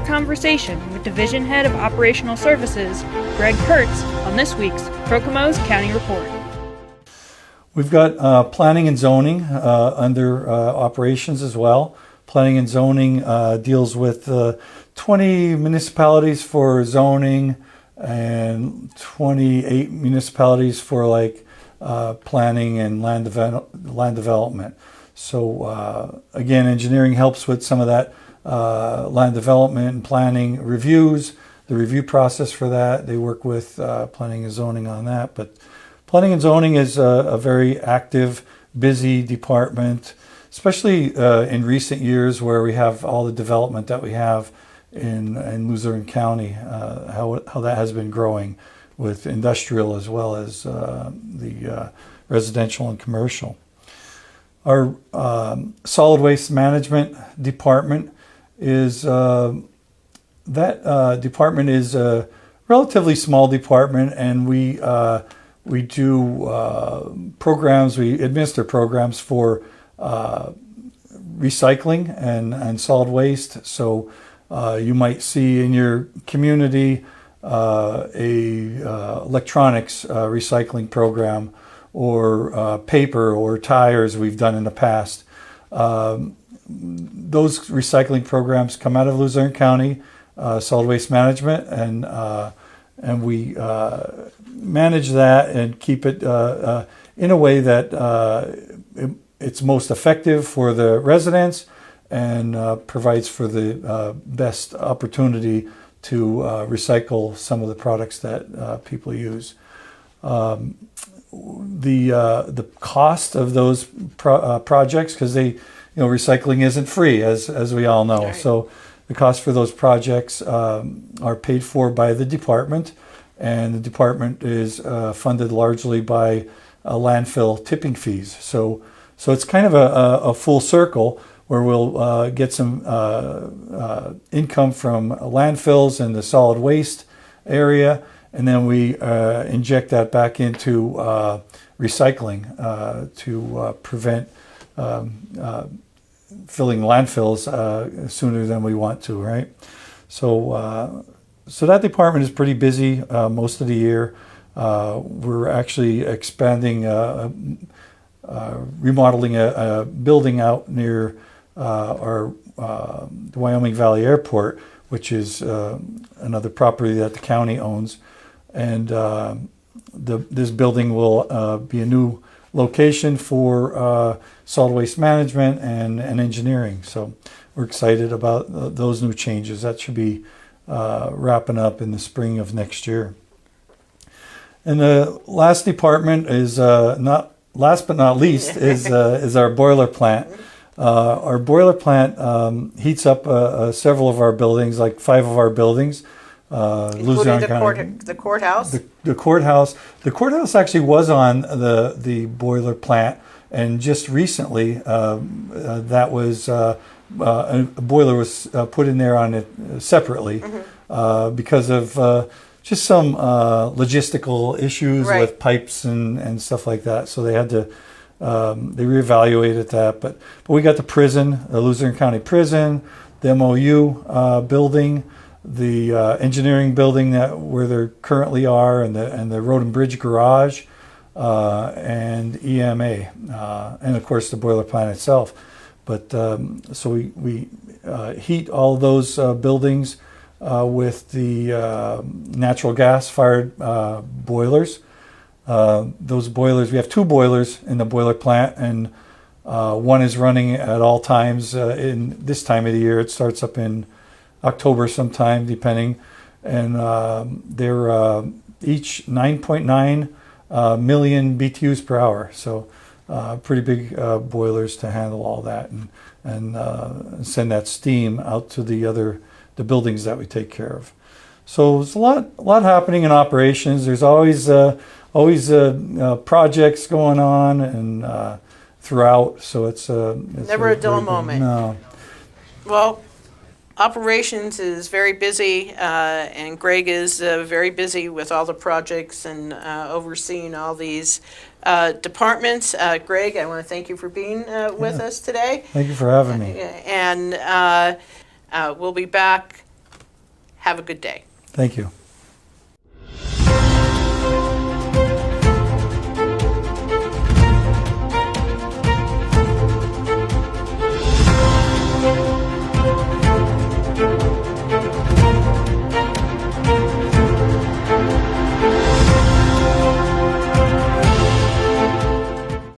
conversation with Division Head of Operational Services, Greg KURTZ, on this week's CROCAMO'S County Report. We've got planning and zoning under operations as well. Planning and zoning deals with 20 municipalities for zoning and 28 municipalities for like planning and land development. So again, engineering helps with some of that land development and planning reviews, the review process for that. They work with planning and zoning on that. But planning and zoning is a very active, busy department, especially in recent years where we have all the development that we have in Luzerne County, how that has been growing with industrial as well as the residential and commercial. Our solid waste management department is department is a relatively small department, and we do programs. We administer programs for recycling and solid waste. So you might see in your community electronics recycling program, or paper or tires we've done in the past. Those recycling programs come out of Luzerne County Solid Waste Management, and we manage that and keep it in a way that it's most effective for the residents and provides for the best opportunity to recycle some of the products that people use. The cost of those projects, because recycling isn't free, as we all know. Right. So the cost for those projects are paid for by the department, and the department is funded largely by landfill tipping fees. So it's kind of a full circle where we'll get some income from landfills and the solid waste area, and then we inject that back into recycling to prevent filling landfills sooner than we want to, right? So that department is pretty busy most of the year. We're actually expanding, remodeling a building out near the Wyoming Valley Airport, which is another property that the county owns. And this building will be a new location for solid waste management and engineering. So we're excited about those new changes. That should be wrapping up in the spring of next year. And the last department is not last but not least is our boiler plant. Our boiler plant heats up several of our buildings, like 5 of our buildings. Including the courthouse? The courthouse. The courthouse actually was on the boiler plant, and just recently that was a boiler was put in there on it separately because of just some logistical issues with pipes and stuff like that. So they had to they reevaluated that. But we got the prison, the Luzerne County Prison, the MOU building, the engineering building where they currently are, and the Road and Bridge garage, and EMA, and of course the boiler plant itself. But so we heat all those buildings with the natural gas fired boilers. Those boilers, we have 2 boilers in the boiler plant, and one is running at all times. In this time of the year, it starts up in October sometime, depending, and they're each 9.9 million BTUs per hour. So pretty big boilers to handle all that and send that steam out to the buildings that we take care of. So there's a lot happening in operations. There's always projects going on and throughout. So it's never a dull moment. No. Well, operations is very busy, and Greg is very busy with all the projects and overseeing all these departments. Greg, I want to thank you for being with us today. Thank you for having me. And we'll be back Have a good day. Thank you.